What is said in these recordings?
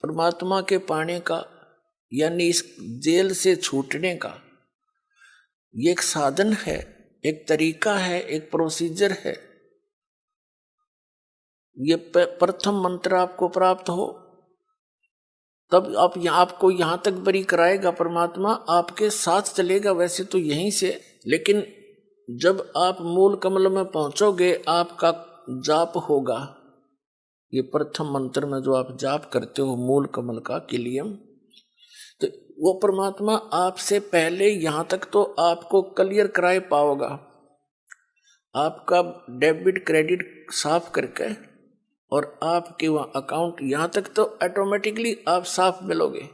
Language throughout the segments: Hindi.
परमात्मा के पाने का, यानी इस जेल से छूटने का ये एक साधन है, एक तरीका है, एक प्रोसीजर है। ये प्रथम मंत्र आपको प्राप्त हो तब आपको यहां तक बरी कराएगा परमात्मा, आपके साथ चलेगा वैसे तो यहीं से, लेकिन जब आप मूल कमल में पहुंचोगे आपका जाप होगा। ये प्रथम मंत्र में जो आप जाप करते हो मूल कमल का किलियम, तो वो परमात्मा आपसे पहले यहां तक तो आपको क्लियर कराए पाओगा, आपका डेबिट क्रेडिट साफ करके, और आपके वहाँ अकाउंट यहां तक तो ऑटोमेटिकली आप साफ मिलोगे।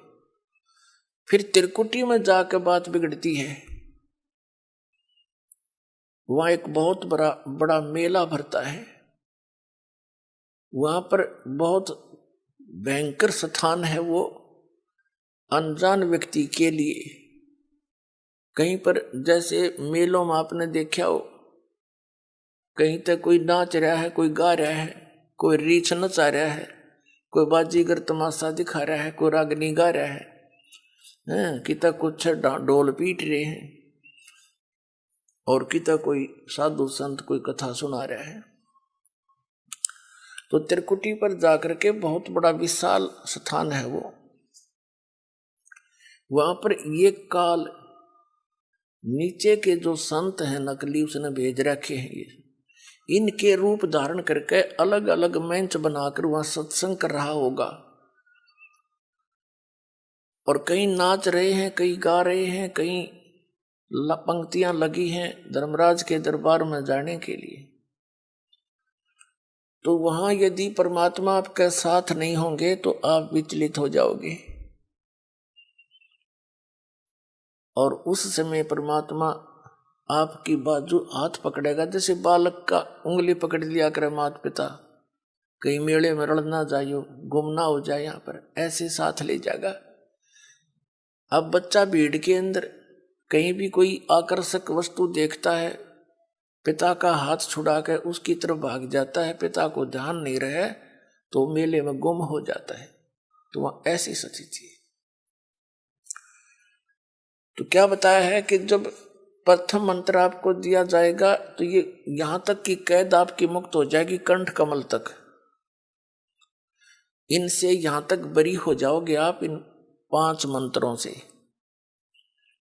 फिर त्रिकुटी में जाकर बात बिगड़ती है। वहां एक बहुत बड़ा मेला भरता है, वहां पर बहुत भयंकर स्थान है वो अनजान व्यक्ति के लिए। कहीं पर जैसे मेलों में आपने देखा हो, कहीं तक कोई नाच रहा है, कोई गा रहा है, कोई रीछ नचा रहा है, कोई बाजीगर तमाशा दिखा रहा है, कोई रागनी गा रहा है, किता कुछ ढोल पीट रहे हैं, और किता कोई साधु संत कोई कथा सुना रहा है। तो त्रिकुटी पर जाकर के बहुत बड़ा विशाल स्थान है वो, वहां पर ये काल नीचे के जो संत हैं नकली उसने भेज रखे हैं, ये इनके रूप धारण करके अलग अलग मंच बनाकर वहां सत्संग कर रहा होगा, और कहीं नाच रहे हैं, कहीं गा रहे हैं, कहीं पंक्तियां लगी हैं धर्मराज के दरबार में जाने के लिए। तो वहां यदि परमात्मा आपके साथ नहीं होंगे तो आप विचलित हो जाओगे, और उस समय परमात्मा आपकी बाजू हाथ पकड़ेगा, जैसे बालक का उंगली पकड़ लिया करे माता पिता, कहीं मेले में रड़ ना जाइयो, गुम ना हो जाए, यहाँ पर ऐसे साथ ले जाएगा। अब बच्चा भीड़ के अंदर कहीं भी कोई आकर्षक वस्तु देखता है, पिता का हाथ छुड़ा कर उसकी तरफ भाग जाता है, पिता को ध्यान नहीं रहे तो मेले में गुम हो जाता है। तो वहां ऐसी स्थिति है। तो क्या बताया है कि जब प्रथम मंत्र आपको दिया जाएगा तो ये यहां तक की कैद आपकी मुक्त हो जाएगी, कंठ कमल तक, इनसे यहां तक बरी हो जाओगे आप इन 5 मंत्रों से।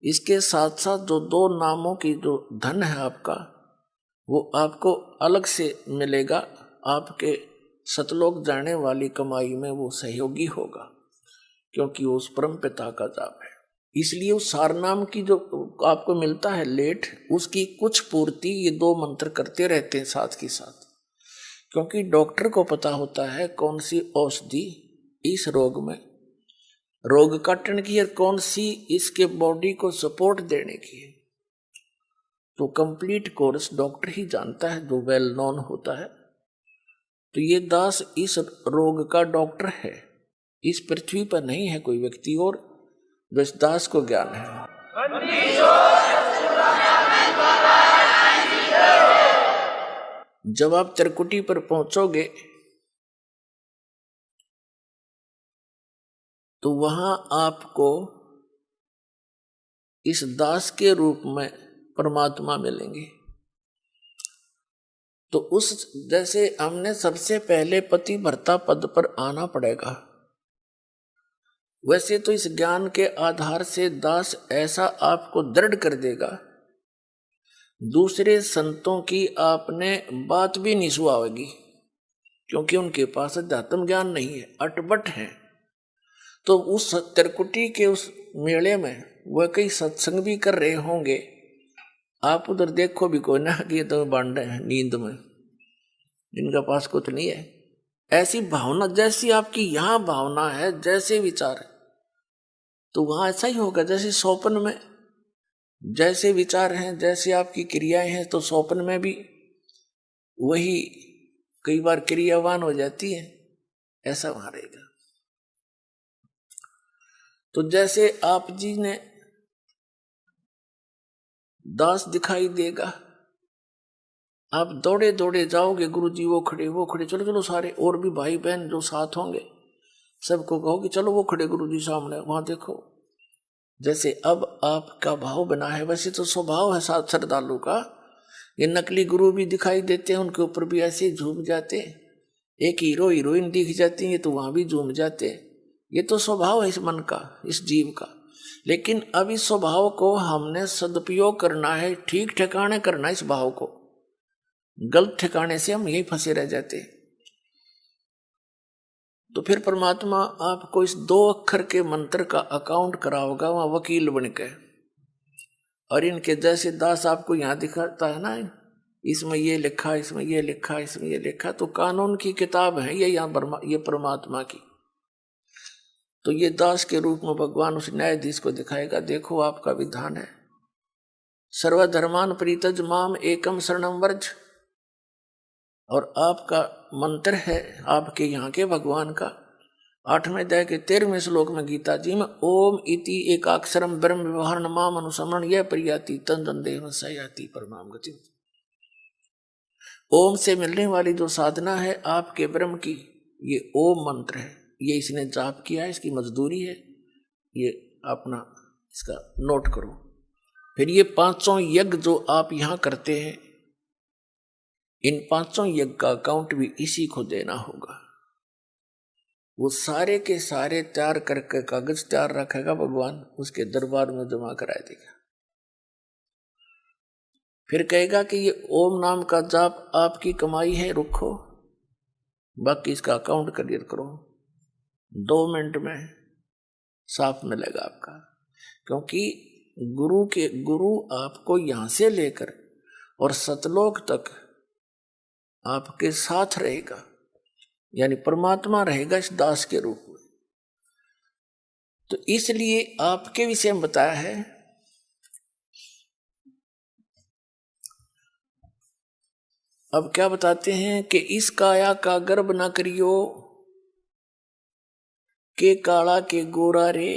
इसके साथ साथ जो 2 नामों की जो धन है आपका, वो आपको अलग से मिलेगा, आपके सतलोक जाने वाली कमाई में वो सहयोगी होगा, क्योंकि वो उस परम पिता का जाप है। इसलिए उस सारनाम की जो आपको मिलता है लेट, उसकी कुछ पूर्ति ये 2 मंत्र करते रहते हैं साथ के साथ, क्योंकि डॉक्टर को पता होता है कौन सी औषधि इस रोग में रोग काटने की और कौन सी इसके बॉडी को सपोर्ट देने की है। तो कंप्लीट कोर्स डॉक्टर ही जानता है जो वेल नोन होता है। तो ये दास इस रोग का डॉक्टर है, इस पृथ्वी पर नहीं है कोई व्यक्ति और जो इस दास को ज्ञान है। जब आप त्रिकुटी पर पहुंचोगे तो वहां आपको इस दास के रूप में परमात्मा मिलेंगे। तो उस जैसे हमने सबसे पहले पति भर्ता पद पर आना पड़ेगा, वैसे तो इस ज्ञान के आधार से दास ऐसा आपको दृढ़ कर देगा, दूसरे संतों की आपने बात भी नहीं सुहावेगी, क्योंकि उनके पास अध्यात्म ज्ञान नहीं है, अटपट है। तो उस त्रिकुटी के उस मेले में वह कई सत्संग भी कर रहे होंगे, आप उधर देखो भी कोई ना कि तो बांडे हैं नींद में, जिनका पास कुछ नहीं है। ऐसी भावना जैसी आपकी यहाँ भावना है, जैसे विचार है, तो वहां ऐसा ही होगा जैसे स्वप्न में जैसे विचार हैं, जैसे आपकी क्रियाएं हैं, तो स्वप्न में भी वही कई बार क्रियावान हो जाती है, ऐसा वहां रहेगा। तो जैसे आप जी ने दास दिखाई देगा, आप दौड़े दौड़े जाओगे, गुरु जी वो खड़े चलो चलो सारे और भी भाई बहन जो साथ होंगे सबको कहो कि चलो वो खड़े गुरु जी सामने, वहां देखो। जैसे अब आपका भाव बना है वैसे तो स्वभाव है साथ श्रद्धालु का। ये नकली गुरु भी दिखाई देते हैं, उनके ऊपर भी ऐसे ही झूम जाते। एक हीरो हीरोइन दिख जाती है तो वहां भी झूम जाते। ये तो स्वभाव है इस मन का, इस जीव का। लेकिन अब इस स्वभाव को हमने सदुपयोग करना है, ठीक ठिकाने करना है इस भाव को। गलत ठिकाने से हम यही फंसे रह जाते। तो फिर परमात्मा आपको इस 2 अक्षर के मंत्र का अकाउंट कराओगा वहां वकील बनके। और इनके जैसे दास आपको यहां दिखाता है ना, इसमें ये लिखा, इसमें ये लिखा, इसमें ये लिखा, तो कानून की किताब है ये यहाँ ये परमात्मा की। तो ये दास के रूप में भगवान उस न्यायाधीश को दिखाएगा, देखो आपका विधान है, सर्वधर्मान परित्यज माम एकम शरणम व्रज। और आपका मंत्र है आपके यहाँ के भगवान का 8वें अध्याय के 13वें श्लोक में गीता जी में, ओम इति एकाक्षरम ब्रह्म व्यवहार माम अनुसमरण यह प्रियाति तन तन देह सयाति परमाम गति। ओम से मिलने वाली जो साधना है आपके ब्रह्म की, ये ओम मंत्र है। ये इसने जाप किया है, इसकी मजदूरी है, ये अपना इसका नोट करो। फिर ये 500 यज्ञ जो आप यहाँ करते हैं, इन 500 यज्ञ का अकाउंट भी इसी को देना होगा। वो सारे के सारे तैयार करके कागज तैयार रखेगा भगवान, उसके दरबार में जमा करा देगा। फिर कहेगा कि ये ओम नाम का जाप आपकी कमाई है, रुको, बाकी इसका अकाउंट क्लियर करो। 2 मिनट में साफ मिलेगा आपका। क्योंकि गुरु आपको यहां से लेकर और सतलोक तक आपके साथ रहेगा, यानी परमात्मा रहेगा इस दास के रूप में। तो इसलिए आपके विषय में बताया है। अब क्या बताते हैं कि इस काया का गर्भ न करियो, के काला के गोरा रे,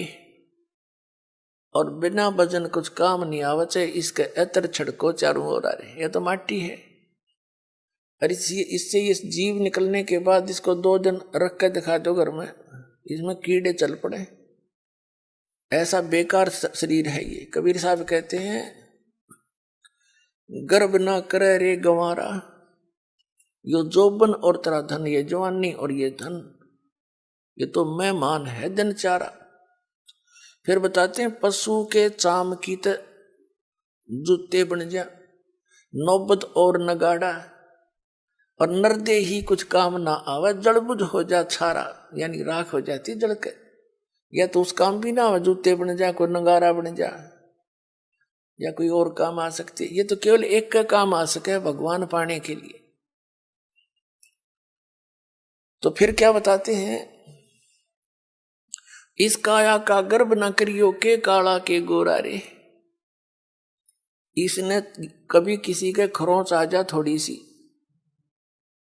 और बिना वजन कुछ काम नहीं आवचे, इसके एतर छिड़को चारों ओर रे। यह तो माटी है, और इससे ये जीव निकलने के बाद इसको 2 दिन रख कर दिखा दो घर में, इसमें कीड़े चल पड़े। ऐसा बेकार शरीर है ये। कबीर साहब कहते हैं, गर्भ ना करे रे गंवारा, यो जोबन और तेरा धन, ये जवानी और ये धन, ये तो मेहमान है दिन चारा। फिर बताते हैं, पशु के चाम की त जूते बन जा, नौबत और नगाड़ा, और नरदे ही कुछ काम ना आवे, जड़बुझ हो जा छारा, यानी राख हो जाती जड़ के। या तो उस काम भी ना आवे, जूते बन जा, कोई नगारा बन जा, या कोई और काम आ सकती। ये तो केवल एक का काम आ सके, भगवान पाने के लिए। तो फिर क्या बताते हैं, इस काया का गर्भ न करियो, के काला के गोरा रे। इसने कभी किसी के खरोंच आ जा थोड़ी सी,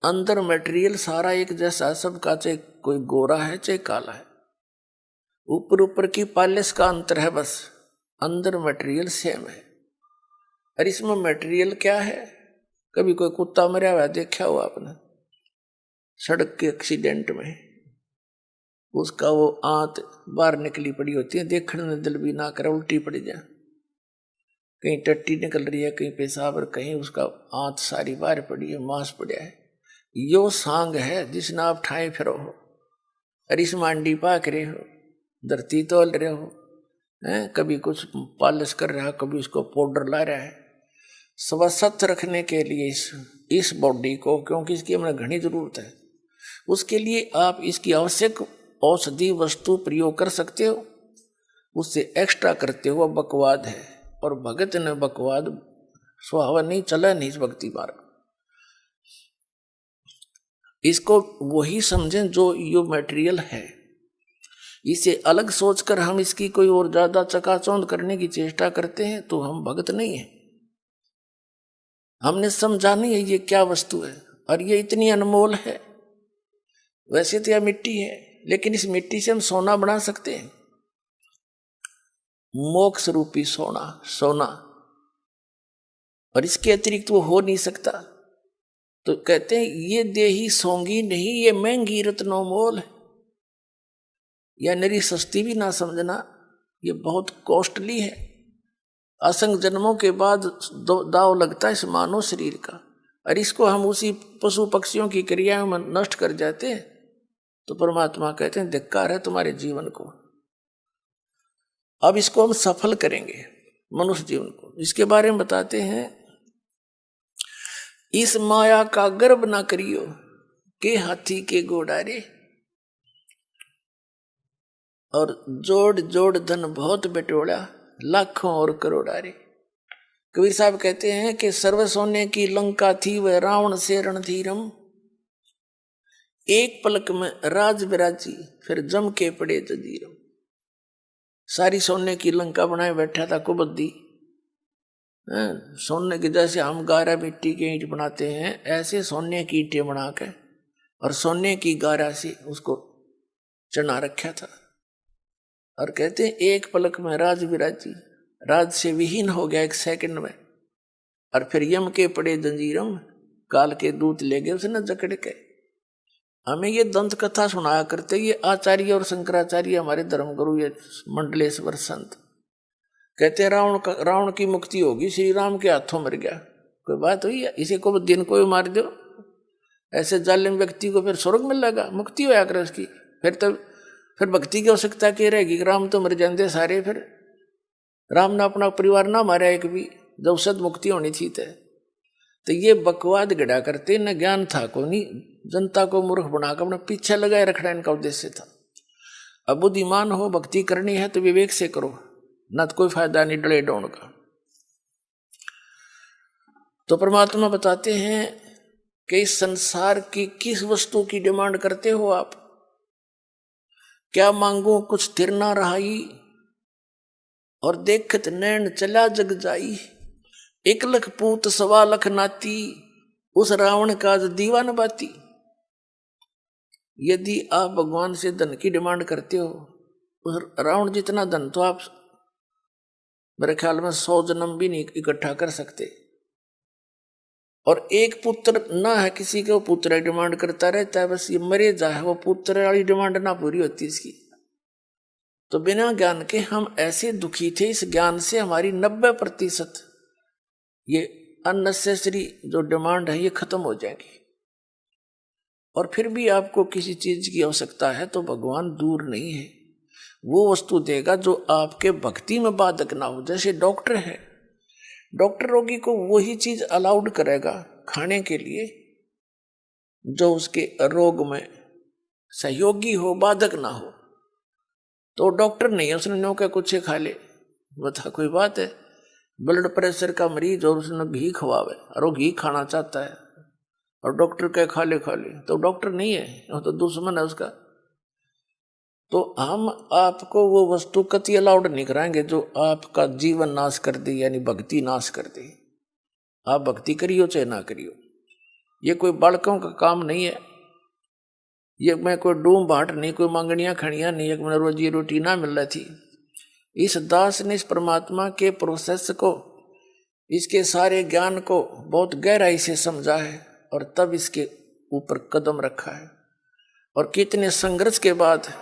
अंदर मटेरियल सारा एक जैसा सबका, चाहे कोई गोरा है चाहे काला है, ऊपर ऊपर की पॉलिश का अंतर है बस, अंदर मटेरियल सेम है। और इसमें मटेरियल क्या है, कभी कोई कुत्ता मरा हुआ देखा हो आपने सड़क के एक्सीडेंट में, उसका वो आंत बाहर निकली पड़ी होती है, देखने में दिल भी ना करे, उल्टी पड़ जाए, कहीं टट्टी निकल रही है, कहीं पेशाब, और कहीं उसका आंत सारी बाहर पड़ी है, मांस पड़ा है। यो सांग है जिसने आप ठाए फिरो हो, और इस मांडी पाक रहे हो, धरती तोल रहे हो, कभी कुछ पॉलिश कर रहा है, कभी उसको पाउडर ला रहा है, स्वस्थ रखने के लिए इस बॉडी को, क्योंकि इसकी हमें घनी जरूरत है, उसके लिए आप इसकी आवश्यक औषधि वस्तु प्रयोग कर सकते हो, उससे एक्स्ट्रा करते हो बकवाद है। और भगत ने बकवाद स्वभाव नहीं, चला नहीं इस भक्ति मार्ग। इसको वही समझें जो यो मटेरियल है, इसे अलग सोचकर हम इसकी कोई और ज्यादा चकाचौंध करने की चेष्टा करते हैं तो हम भगत नहीं है। हमने समझा नहीं है ये क्या वस्तु है, और ये इतनी अनमोल है। वैसे तो यह मिट्टी है, लेकिन इस मिट्टी से हम सोना बना सकते हैं, मोक्ष रूपी सोना, और इसके अतिरिक्त वो हो नहीं सकता। तो कहते हैं ये देही सोंगी नहीं, ये महंगी रत्नों मोल है। या मेरी सस्ती भी ना समझना, ये बहुत कॉस्टली है। असंख्य जन्मों के बाद दाव लगता है इस मानव शरीर का, और इसको हम उसी पशु पक्षियों की क्रियाओं में नष्ट कर जाते हैं। तो परमात्मा कहते हैं धिक्कार है तुम्हारे जीवन को। अब इसको हम सफल करेंगे मनुष्य जीवन को। इसके बारे में बताते हैं, इस माया का गर्भ ना करियो के हाथी के गोडारे, और जोड़ जोड़ धन बहुत बटोड़ा लाखों और करोड़ारे। कबीर साहब कहते हैं कि सर्व सोने की लंका थी वह रावण से रणधीरम, एक पलक में राज विराजी फिर जम के पड़े जजीरम। सारी सोने की लंका बनाए बैठा था कुबद्दी, सोने के जैसे हम गारा मिट्टी के ईंट बनाते हैं, ऐसे सोने की ईंटें बना के और सोने की गारा से उसको चढ़ा रखा था। और कहते हैं एक पलक में राज विराजी, राज से विहीन हो गया एक सेकंड में। और फिर यम के पड़े जंजीरम, काल के दूत ले गए उसे न जकड़ के। हमें ये दंत कथा सुनाया करते ये आचार्य और शंकराचार्य, हमारे धर्मगुरु, ये मंडलेश्वर संत। कहते हैं रावण की मुक्ति होगी, श्री राम के हाथों मर गया। कोई बात हुई है? इसी को दिन को मार दो, ऐसे जालिम व्यक्ति को फिर स्वर्ग मिलेगा, मुक्ति होया करे उसकी। फिर भक्ति की आवश्यकता क्या रहेगी? राम तो मर जाते सारे, फिर राम ने अपना परिवार ना मारा एक भी, जब सद मुक्ति होनी थी। तो ये बकवाद गढ़ा करते, न ज्ञान था को नहीं, जनता को मूर्ख बनाकर अपने पीछे लगाए रखना इनका उद्देश्य था। अब बुद्धिमान हो, भक्ति करनी है तो विवेक से करो, न तो कोई फायदा नहीं डले डोन का। तो परमात्मा बताते हैं कि इस संसार की किस वस्तु की डिमांड करते हो आप? क्या मांगो कुछ स्थिर ना रहाई, और देखत नैन चला जग जाई। 1 लाख पूत 1.25 लाख नाती, उस रावण का दीवान बाती। यदि आप भगवान से धन की डिमांड करते हो, उस रावण जितना धन तो आप मेरे ख्याल में 100 जन्म भी नहीं इकट्ठा कर सकते। और एक पुत्र ना है किसी का, वो पुत्र डिमांड करता रहता है, बस ये मरे जाए, वो पुत्र वाली डिमांड ना पूरी होती इसकी। तो बिना ज्ञान के हम ऐसे दुखी थे, इस ज्ञान से हमारी 90% ये अननेसेसरी जो डिमांड है ये खत्म हो जाएगी। और फिर भी आपको किसी चीज की आवश्यकता है तो भगवान दूर नहीं है, वो वस्तु देगा जो आपके भक्ति में बाधक ना हो। जैसे डॉक्टर है, डॉक्टर रोगी को वही चीज अलाउड करेगा खाने के लिए जो उसके रोग में सहयोगी हो, बाधक ना हो। तो डॉक्टर नहीं है, उसने नो क्या कुछ खा ले, बता कोई बात है? ब्लड प्रेशर का मरीज और उसने घी खवावे और वो घी खाना चाहता है और डॉक्टर कहे खा ले, तो डॉक्टर नहीं है, वो तो दुश्मन है उसका। तो हम आपको वो वस्तु कति अलाउड नहीं कराएंगे जो आपका जीवन नाश कर दे, यानी भक्ति नाश कर दे। आप भक्ति करियो चाहे ना करियो, ये कोई बालकों का काम नहीं है। ये मैं कोई डूम बाट नहीं, कोई मांगनियां खड़ियां नहीं, एक मैंने रोजी रोटी ना मिल रही थी। इस दास ने इस परमात्मा के प्रोसेस को, इसके सारे ज्ञान को बहुत गहराई से समझा है और तब इसके ऊपर कदम रखा है। और कितने संघर्ष के बाद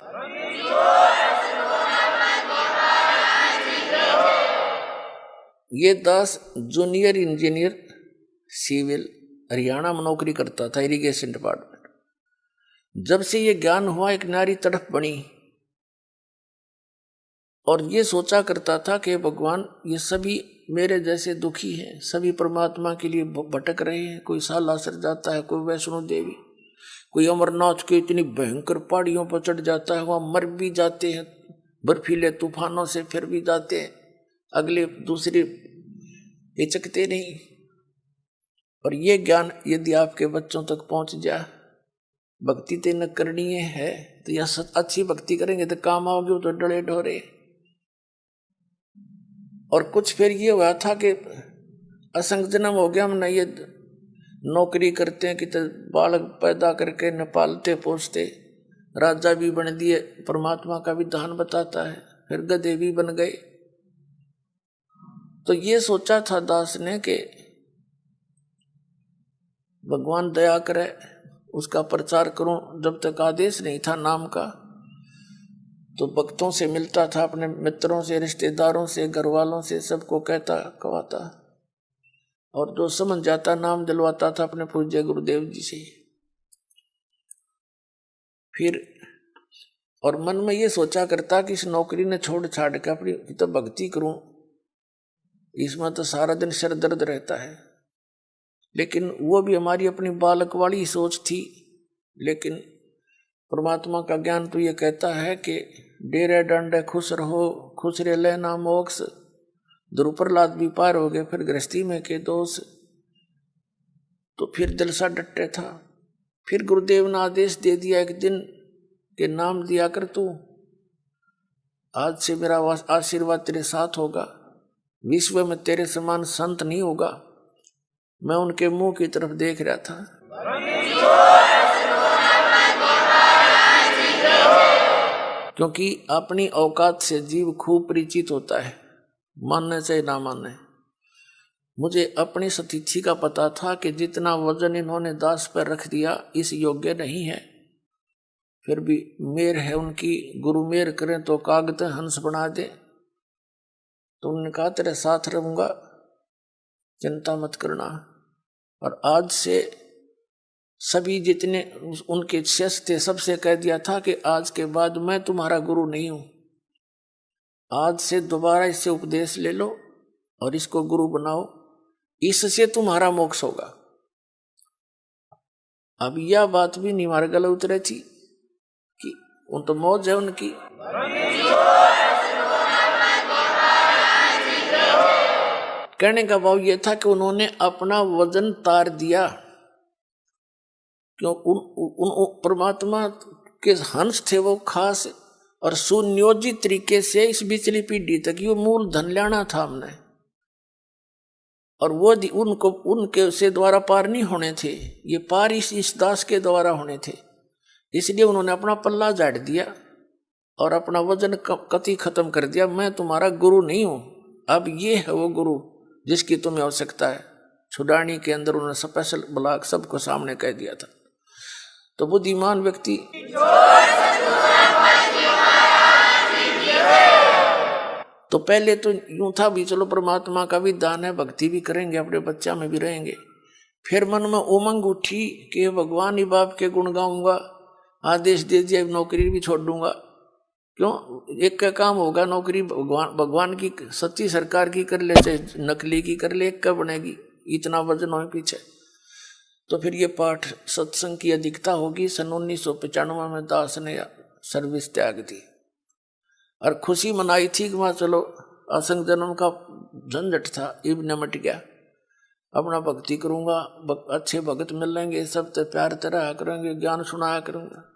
ये दास जूनियर इंजीनियर सिविल हरियाणा में नौकरी करता था, इरिगेशन डिपार्टमेंट। जब से ये ज्ञान हुआ, एक नारी तड़प बनी और ये सोचा करता था कि भगवान ये सभी मेरे जैसे दुखी हैं, सभी परमात्मा के लिए भटक रहे हैं। कोई सालासर जाता है, कोई वैष्णो देवी, कोई अमरनाथ के इतनी भयंकर पहाड़ियों पर चढ़ जाता है, वहां मर भी जाते हैं बर्फीले तूफानों से, फिर भी जाते हैं, अगले दूसरे हिचकते नहीं। और ये ज्ञान यदि आपके बच्चों तक पहुंच जाए, भक्ति तो न करनी है तो या अच्छी भक्ति करेंगे तो काम आओगे, तो डरे ढोरे। और कुछ फिर ये हुआ था कि असंग जन्म हो गया, हमने ये नौकरी करते हैं कि तो बालक पैदा करके न पालते पोसते, राजा भी बन दिए, परमात्मा का विधान बताता है, फिर गधे भी बन गए। तो ये सोचा था दास ने कि भगवान दया करे, उसका प्रचार करूं। जब तक आदेश नहीं था नाम का, तो भक्तों से मिलता था, अपने मित्रों से, रिश्तेदारों से, घर वालों से, सबको कहता कहवाता, और जो समझ जाता नाम दिलवाता था अपने पूज्य गुरुदेव जी से। फिर और मन में ये सोचा करता कि इस नौकरी ने छोड़ छाड़ के अपनी तो भक्ति करूं, इसमें तो सारा दिन सिर दर्द रहता है। लेकिन वो भी हमारी अपनी बालक वाली सोच थी। लेकिन परमात्मा का ज्ञान तो ये कहता है कि डेरे डंडे खुश रहो, खुश रे लेना मोक्ष, ध्रुव प्रहलाद भी पार हो गए, फिर गृहस्थी में के दोष। तो फिर दिल सा डटे था। फिर गुरुदेव ने आदेश दे दिया एक दिन के नाम दिया कर तू, आज से मेरा आशीर्वाद तेरे साथ होगा, विश्व में तेरे समान संत नहीं होगा। मैं उनके मुंह की तरफ देख रहा था। क्योंकि अपनी औकात से जीव खूब परिचित होता है, मानने चाहे ना मानने। मुझे अपनी सतीथि का पता था कि जितना वजन इन्होंने दास पर रख दिया इस योग्य नहीं है। फिर भी मेर है उनकी, गुरु मेर करें तो कागज हंस बना दे। तो उन्होंने कहा तेरे साथ रहूंगा, चिंता मत करना। और आज से सभी जितने उनके शिष्य थे सबसे कह दिया था कि आज के बाद मैं तुम्हारा गुरु नहीं हूं, आज से दोबारा इससे उपदेश ले लो और इसको गुरु बनाओ, इससे तुम्हारा मोक्ष होगा। अब यह बात भी नहीं हमारे गले उतरे थी कि उन तो मौज है उनकी। कहने का भाव यह था कि उन्होंने अपना वजन तार दिया। क्यों? उन परमात्मा के हंस थे वो खास, और सुनियोजित तरीके से इस बिचली पीढ़ी तक ये मूल धन लाना था हमने, और वो उनको उनके से द्वारा पार नहीं होने थे, ये पार इस दास के द्वारा होने थे। इसलिए उन्होंने अपना पल्ला झाड़ दिया और अपना वजन कति खत्म कर दिया। मैं तुम्हारा गुरु नहीं हूं, अब ये है वो गुरु जिसकी तुम्हें आवश्यकता है। छुड़ानी के अंदर उन्होंने स्पेशल ब्लॉक सबको सामने कह दिया था। तो बुद्धिमान व्यक्ति तो पहले तो यूं था भी चलो परमात्मा का भी दान है, भक्ति भी करेंगे, अपने बच्चा में भी रहेंगे। फिर मन में उमंग उठी कि भगवान ही बाप के गुण गाऊंगा, आदेश दे दिया नौकरी भी छोड़ दूंगा। क्यों? एक का काम होगा, नौकरी भगवान की सच्ची सरकार की कर ले चाहे नकली की कर ले, एक का बनेगी, इतना वजन हो पीछे। तो फिर ये पाठ सत्संग की अधिकता होगी। सन 1995 में दास ने सर्विस त्याग दी और खुशी मनाई थी कि वहाँ चलो असंग जन्म का झंझट था इब निमट गया, अपना भक्ति करूंगा, अच्छे भगत मिलेंगे, सब तो प्यार तरह करेंगे, ज्ञान सुनाया करूंगा।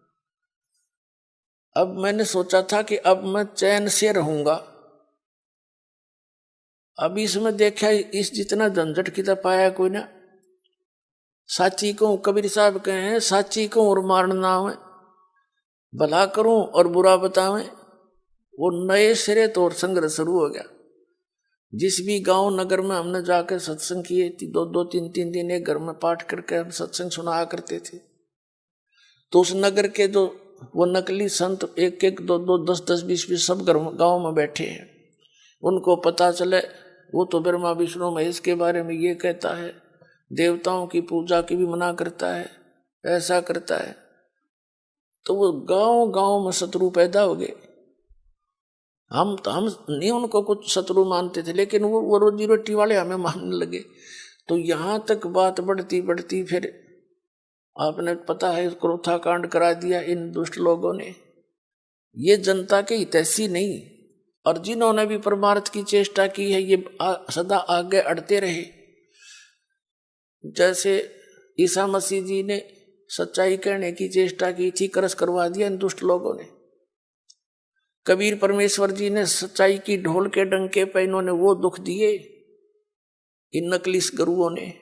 अब मैंने सोचा था कि अब मैं चैन से रहूंगा। अब इसमें देखा इस जितना झंझट की तो पाया कोई ना। साची को कबीर साहब कहे हैं, साची को और मारना है, भला करूं और बुरा बतावें। वो नए सिरे तो और संघर्ष शुरू हो गया। जिस भी गांव नगर में हमने जाकर सत्संग किए थी, 2-2, 3-3 दिन एक घर में पाठ करके हम सत्संग सुनाया करते थे। तो उस नगर के जो वो नकली संत 1-1, 2-2, 10-10, 20-20 सब गांव में बैठे हैं। उनको पता चले वो तो ब्रह्मा विष्णु महेश के बारे में ये कहता है, देवताओं की पूजा की भी मना करता है, ऐसा करता है। तो वो गांव गांव में शत्रु पैदा हो गए। हम नहीं उनको कुछ शत्रु मानते थे, लेकिन वो रोजी रोटी वाले हमें मानने लगे। तो यहाँ तक बात बढ़ती बढ़ती फिर आपने पता है क्रोथा कांड करा दिया इन दुष्ट लोगों ने। ये जनता के हितैषी नहीं, और जिन्होंने भी परमार्थ की चेष्टा की है ये सदा आगे अड़ते रहे। जैसे ईसा मसीह जी ने सच्चाई कहने की चेष्टा की थी, करस करवा दिया इन दुष्ट लोगों ने। कबीर परमेश्वर जी ने सच्चाई की ढोल के डंके पे इन्होंने वो दुख दिए इन नकली गुरुओं ने।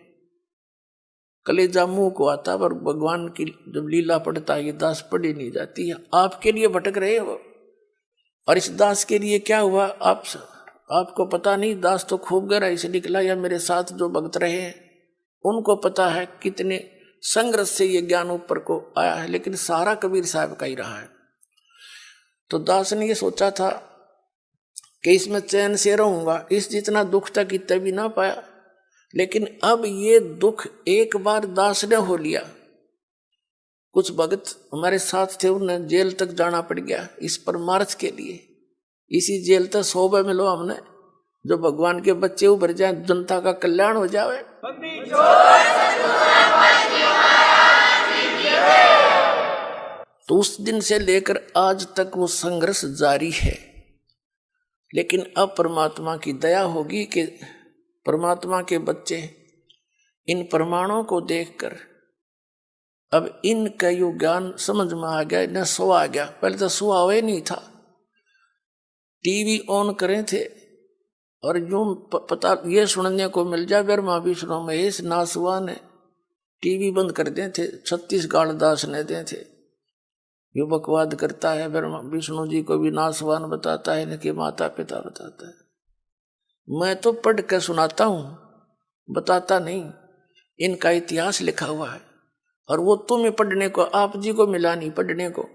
कलेजा मुंह को आता, पर भगवान की जब लीला पढ़ता है ये दास पढ़ी नहीं जाती है। आपके लिए भटक रहे हो, और इस दास के लिए क्या हुआ आपको पता नहीं। दास तो खूब गहराई से निकला, या मेरे साथ जो भक्त रहे हैं उनको पता है कितने संघर्ष से ये ज्ञान ऊपर को आया है। लेकिन सारा कबीर साहब का ही रहा है। तो दास ने ये सोचा था कि इसमें चैन से रहूंगा, इस जितना दुख था कि तभी ना पाया। लेकिन अब ये दुख एक बार दास ने हो लिया। कुछ भगत हमारे साथ थे, उन्हें जेल तक जाना पड़ गया इस परमार्थ के लिए। इसी जेल तक 100 मिलो हमने, जो भगवान के बच्चे उभर जाए, जनता का कल्याण हो जाए। तो उस दिन से लेकर आज तक वो संघर्ष जारी है। लेकिन अब परमात्मा की दया होगी कि परमात्मा के बच्चे इन प्रमाणों को देखकर अब इनका यो ज्ञान समझ में आ गया, इन्हें सो आ गया। पहले तो सुहा हुआ ही नहीं था, टीवी ऑन करें थे और यूं पता ये सुनने को मिल जाए ब्रह्मा विष्णु महेश नासुआ ने टीवी बंद कर दे थे, 36 गाल दास ने दे थे। यो बकवाद करता है, ब्रह्मा विष्णु जी को भी नासवान बताता है, इनके माता पिता बताता है। मैं तो पढ़ कर सुनाता हूं, बताता नहीं। इनका इतिहास लिखा हुआ है और वो तुम्हें पढ़ने को, आप जी को मिला नहीं पढ़ने को,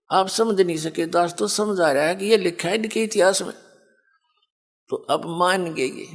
आप समझ नहीं सके। दास तो समझ आ रहा है कि ये लिखा है इनके इतिहास में, तो अब मान गए।